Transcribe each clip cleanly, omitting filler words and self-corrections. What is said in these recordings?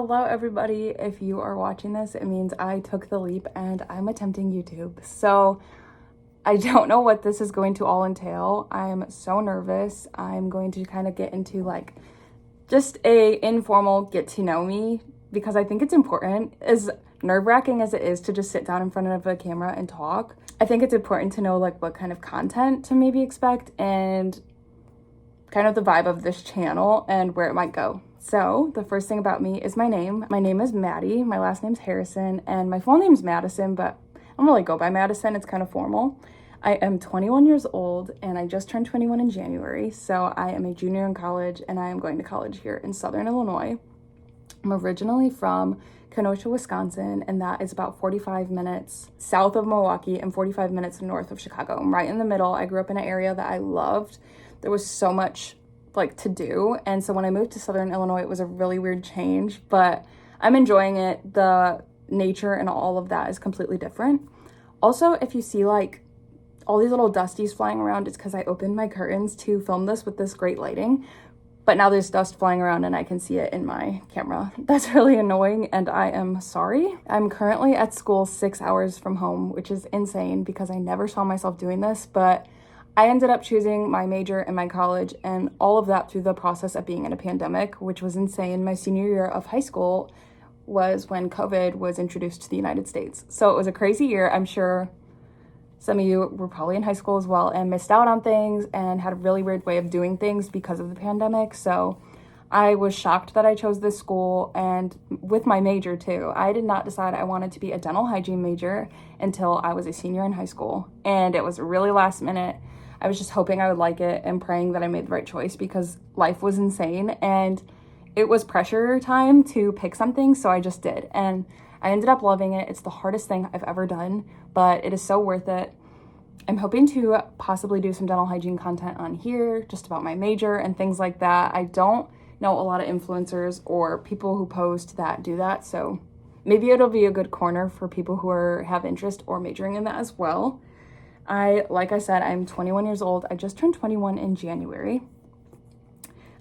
Hello everybody. If you are watching this, it means I took the leap and I'm attempting YouTube. So I don't know what this is going to all entail. I'm so nervous. I'm going to kind of get into like just a informal get to know me because I think it's important. As nerve-wracking as it is to just sit down in front of a camera and talk, I think it's important to know like what kind of content to maybe expect and kind of the vibe of this channel and where it might go. So the first thing about me is my name. My name is Maddie. My last name's Harrison and my full name's Madison, but I don't really go by Madison. It's kind of formal. I am 21 years old and I just turned 21 in January. So I am a junior in college and I am going to college here in Southern Illinois. I'm originally from Kenosha, Wisconsin, and that is about 45 minutes south of Milwaukee and 45 minutes north of Chicago. I'm right in the middle. I grew up in an area that I loved. There was so much like to do, and so when I moved to Southern Illinois, it was a really weird change, but I'm enjoying it. The nature and all of that is completely different. Also, if you see like all these little dusties flying around, it's because I opened my curtains to film this with this great lighting, but now there's dust flying around and I can see it in my camera. That's really annoying and I am sorry. I'm currently at school 6 hours from home, which is insane because I never saw myself doing this, but I ended up choosing my major in my college and all of that through the process of being in a pandemic, which was insane. My senior year of high school was when COVID was introduced to the United States. So it was a crazy year. I'm sure some of you were probably in high school as well and missed out on things and had a really weird way of doing things because of the pandemic. So I was shocked that I chose this school and with my major too. I did not decide I wanted to be a dental hygiene major until I was a senior in high school. And it was really last minute. I was just hoping I would like it and praying that I made the right choice because life was insane and it was pressure time to pick something, so I just did. And I ended up loving it. It's the hardest thing I've ever done, but it is so worth it. I'm hoping to possibly do some dental hygiene content on here, just about my major and things like that. I don't know a lot of influencers or people who post that do that, so maybe it'll be a good corner for people who have interest or majoring in that as well. Like I said, I'm 21 years old. I just turned 21 in January.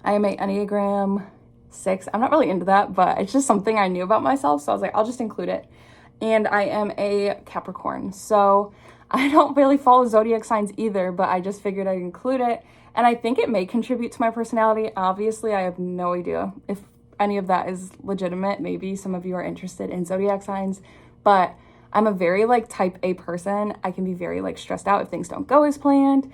I am a Enneagram 6. I'm not really into that, but it's just something I knew about myself. So I was like, I'll just include it. And I am a Capricorn. So I don't really follow zodiac signs either, but I just figured I'd include it. And I think it may contribute to my personality. Obviously, I have no idea if any of that is legitimate. Maybe some of you are interested in zodiac signs, but I'm a very like type A person. I can be very like stressed out if things don't go as planned.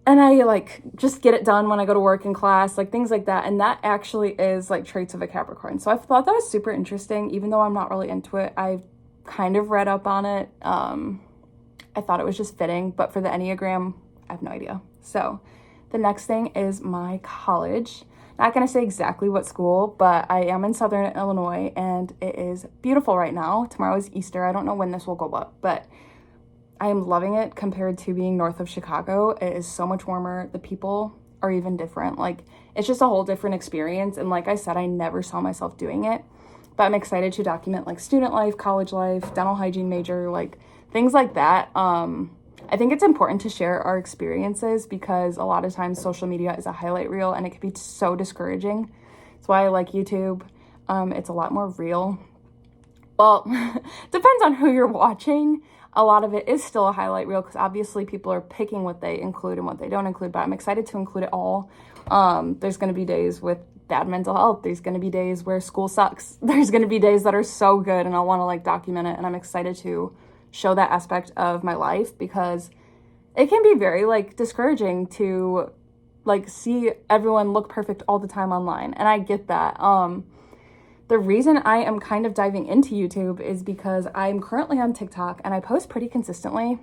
And I like just get it done when I go to work in class, like things like that. And that actually is like traits of a Capricorn. So I thought that was super interesting, even though I'm not really into it. I've kind of read up on it. I thought it was just fitting, but for the Enneagram, I have no idea. So the next thing is my college. Not going to say exactly what school, but I am in Southern Illinois and it is beautiful right now. Tomorrow is Easter. I don't know when this will go up, but I am loving it compared to being north of Chicago. It is so much warmer. The people are even different. Like it's just a whole different experience. And like I said, I never saw myself doing it, but I'm excited to document like student life, college life, dental hygiene major, like things like that. I think it's important to share our experiences because a lot of times social media is a highlight reel and it can be so discouraging. That's why I like YouTube. It's a lot more real. Well, depends on who you're watching. A lot of it is still a highlight reel because obviously people are picking what they include and what they don't include, but I'm excited to include it all. There's going to be days with bad mental health. There's going to be days where school sucks. There's going to be days that are so good and I want to like document it, and I'm excited to show that aspect of my life because it can be very like discouraging to like see everyone look perfect all the time online, and I get that. The reason I am kind of diving into YouTube is because I'm currently on TikTok and I post pretty consistently.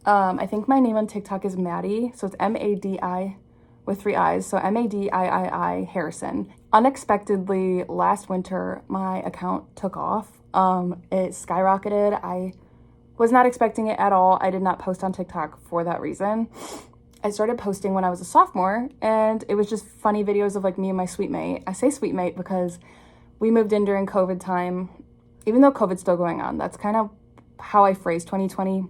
I think my name on TikTok is Maddie, so it's M-A-D-I with 3 I's, so M-A-D-I-I-I Harrison. Unexpectedly, last winter, my account took off. It skyrocketed. I was not expecting it at all. I did not post on TikTok for that reason. I started posting when I was a sophomore, and it was just funny videos of like me and my suite mate. I say suite mate because we moved in during COVID time, even though COVID's still going on. That's kind of how I phrase 2020.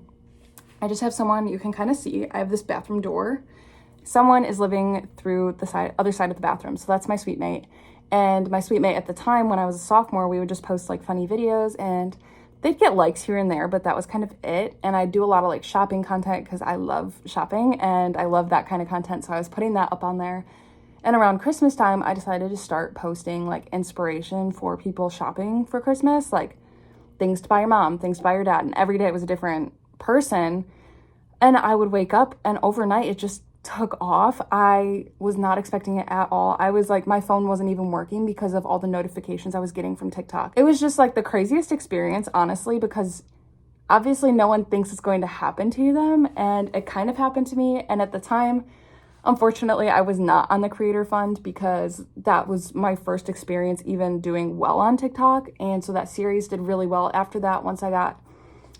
I just have someone you can kind of see. I have this bathroom door. Someone is living through the other side of the bathroom, so that's my suite mate. And my suite mate at the time, when I was a sophomore, we would just post like funny videos and they'd get likes here and there, but that was kind of it. And I do a lot of like shopping content because I love shopping and I love that kind of content. So I was putting that up on there. And around Christmas time, I decided to start posting like inspiration for people shopping for Christmas, like things to buy your mom, things to buy your dad. And every day it was a different person. And I would wake up and overnight it just took off. I was not expecting it at all. I was like, my phone wasn't even working because of all the notifications I was getting from TikTok. It was just like the craziest experience, honestly, because obviously no one thinks it's going to happen to them. And it kind of happened to me. And at the time, unfortunately, I was not on the creator fund because that was my first experience even doing well on TikTok. And so that series did really well. After that, once I got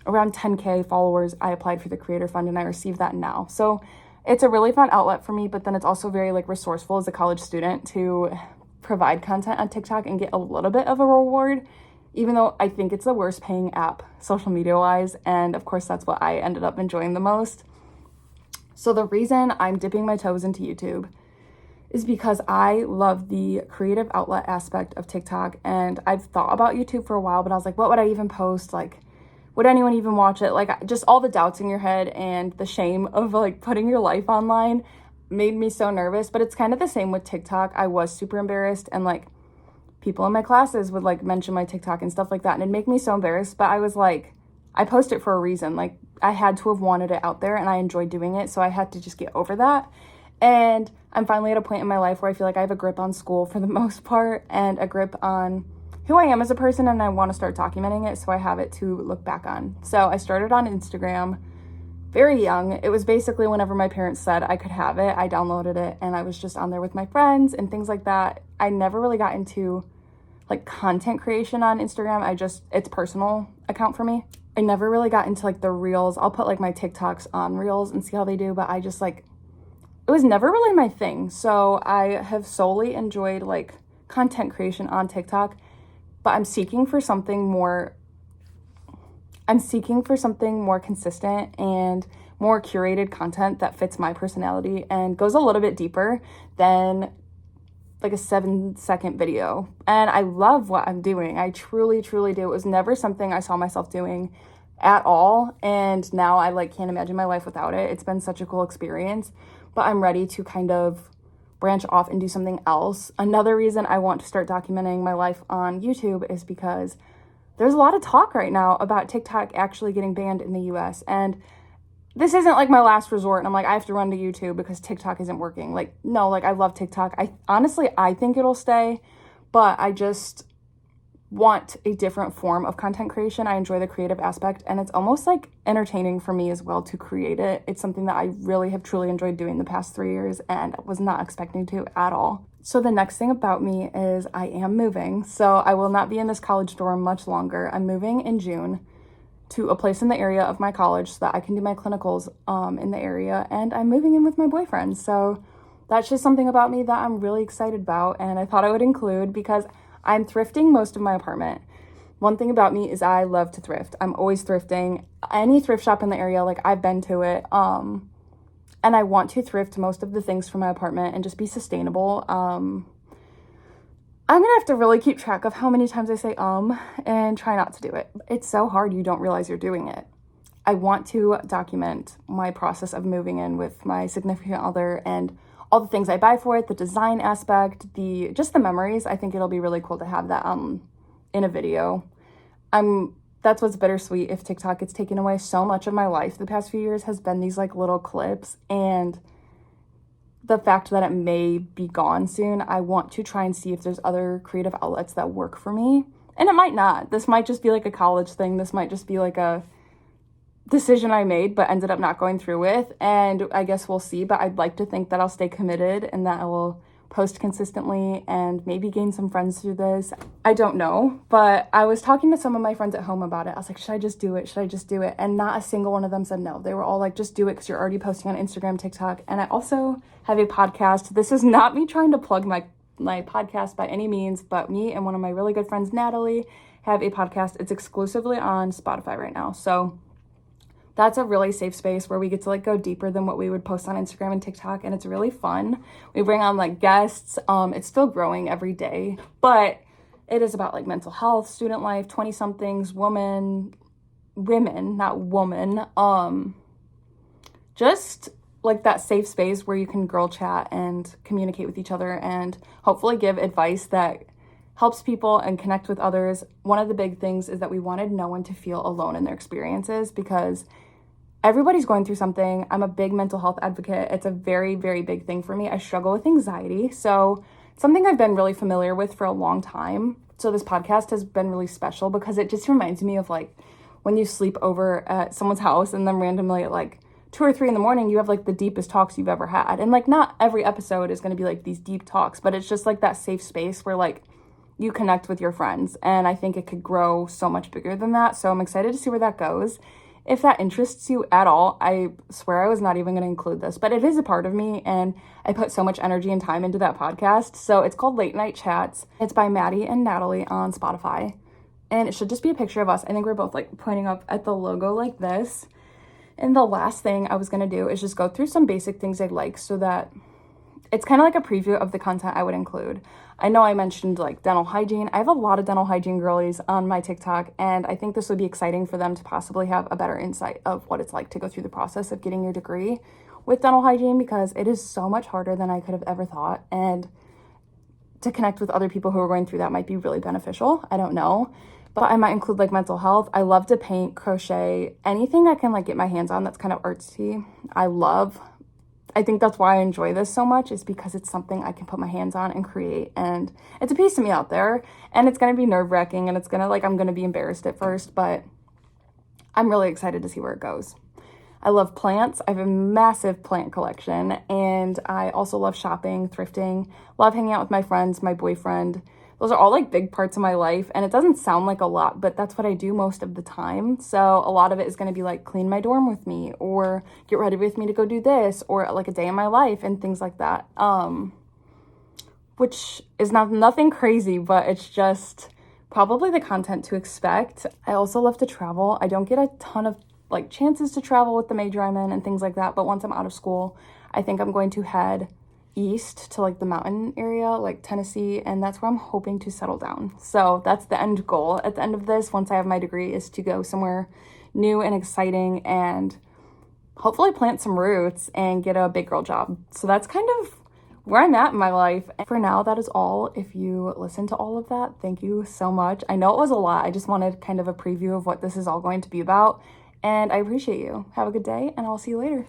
around 10K followers, I applied for the creator fund and I received that now. So it's a really fun outlet for me, but then it's also very like resourceful as a college student to provide content on TikTok and get a little bit of a reward, even though I think it's the worst paying app social media wise. And of course, that's what I ended up enjoying the most. So the reason I'm dipping my toes into YouTube is because I love the creative outlet aspect of TikTok. And I've thought about YouTube for a while, but I was like, what would I even post? Like, would anyone even watch it? Like, just all the doubts in your head and the shame of like putting your life online made me so nervous. But it's kind of the same with TikTok. I was super embarrassed and like people in my classes would like mention my TikTok and stuff like that. And it'd make me so embarrassed. But I was like, I post it for a reason. Like I had to have wanted it out there and I enjoyed doing it. So I had to just get over that. And I'm finally at a point in my life where I feel like I have a grip on school for the most part and a grip on who I am as a person, and I want to start documenting it so I have it to look back on. So I started on Instagram very young. It was basically whenever my parents said I could have it, I downloaded it and I was just on there with my friends and things like that. I never really got into like content creation on Instagram. It's personal account for me. I never really got into like the reels. I'll put like my TikToks on reels and see how they do, but I just like, it was never really my thing. So I have solely enjoyed like content creation on TikTok. But I'm seeking for something more consistent and more curated content that fits my personality and goes a little bit deeper than like a 7-second video. And I love what I'm doing. I truly, truly do. It was never something I saw myself doing at all. And now I like can't imagine my life without it. It's been such a cool experience, but I'm ready to kind of branch off and do something else. Another reason I want to start documenting my life on YouTube is because there's a lot of talk right now about TikTok actually getting banned in the US. And this isn't like my last resort and I'm like, I have to run to YouTube because TikTok isn't working. Like, no, like I love TikTok. I think it'll stay, but I just want a different form of content creation. I enjoy the creative aspect and it's almost like entertaining for me as well to create it. It's something that I really have truly enjoyed doing the past 3 years and was not expecting to at all. So the next thing about me is I am moving. So I will not be in this college dorm much longer. I'm moving in June to a place in the area of my college so that I can do my clinicals in the area, and I'm moving in with my boyfriend. So that's just something about me that I'm really excited about and I thought I would include because I'm thrifting most of my apartment. One thing about me is I love to thrift. I'm always thrifting. Any thrift shop in the area, like I've been to it. And I want to thrift most of the things for my apartment and just be sustainable. I'm gonna have to really keep track of how many times I say and try not to do it. It's so hard you don't realize you're doing it. I want to document my process of moving in with my significant other and all the things I buy for it, the design aspect, just the memories. I think it'll be really cool to have that in a video. That's what's bittersweet if TikTok gets taken away. So much of my life the past few years has been these like little clips, and the fact that it may be gone soon, I want to try and see if there's other creative outlets that work for me. And it might not. This might just be like a college thing. This might just be like a decision I made but ended up not going through with, and I guess we'll see. But I'd like to think that I'll stay committed and that I will post consistently and maybe gain some friends through this. I don't know, but I was talking to some of my friends at home about it. I was like, should I just do it? Should I just do it? And not a single one of them said no. They were all like, just do it because you're already posting on Instagram, TikTok. And I also have a podcast. This is not me trying to plug my podcast by any means, but me and one of my really good friends, Natalie, have a podcast. It's exclusively on Spotify right now. So that's a really safe space where we get to like go deeper than what we would post on Instagram and TikTok, and it's really fun. We bring on like guests. It's still growing every day, but it is about like mental health, student life, 20 somethings, women, not woman. Just like that safe space where you can girl chat and communicate with each other and hopefully give advice that helps people and connect with others. One of the big things is that we wanted no one to feel alone in their experiences because everybody's going through something. I'm a big mental health advocate. It's a very, very big thing for me. I struggle with anxiety. So something I've been really familiar with for a long time. So this podcast has been really special because it just reminds me of like when you sleep over at someone's house and then randomly at like 2 or 3 in the morning, you have like the deepest talks you've ever had. And like not every episode is going to be like these deep talks, but it's just like that safe space where like you connect with your friends. And I think it could grow so much bigger than that. So I'm excited to see where that goes. If that interests you at all, I swear I was not even going to include this, but it is a part of me and I put so much energy and time into that podcast. So it's called Late Night Chats. It's by Maddie and Natalie on Spotify. And it should just be a picture of us. I think we're both like pointing up at the logo like this. And the last thing I was going to do is just go through some basic things I'd like so that it's kind of like a preview of the content I would include. I know I mentioned like dental hygiene. I have a lot of dental hygiene girlies on my TikTok, and I think this would be exciting for them to possibly have a better insight of what it's like to go through the process of getting your degree with dental hygiene, because it is so much harder than I could have ever thought. And to connect with other people who are going through that might be really beneficial. I don't know. But I might include like mental health. I love to paint, crochet, anything I can like get my hands on that's kind of artsy. I think that's why I enjoy this so much, is because it's something I can put my hands on and create. And it's a piece of me out there. And it's going to be nerve-wracking and it's going to like, I'm going to be embarrassed at first, but I'm really excited to see where it goes. I love plants. I have a massive plant collection. And I also love shopping, thrifting, love hanging out with my friends, my boyfriend. Those are all like big parts of my life, and it doesn't sound like a lot, but that's what I do most of the time. So a lot of it is going to be like clean my dorm with me or get ready with me to go do this, or like a day in my life and things like that. Which is nothing crazy, but it's just probably the content to expect. I also love to travel. I don't get a ton of like chances to travel with the major I'm in and things like that, but once I'm out of school, I think I'm going to head east to like the mountain area, like Tennessee, and that's where I'm hoping to settle down. So that's the end goal at the end of this, once I have my degree, is to go somewhere new and exciting and hopefully plant some roots and get a big girl job. So that's kind of where I'm at in my life. And for now, that is all. If you listen to all of that, thank you so much. I know it was a lot. I just wanted kind of a preview of what this is all going to be about, and I appreciate you. Have a good day, and I'll see you later.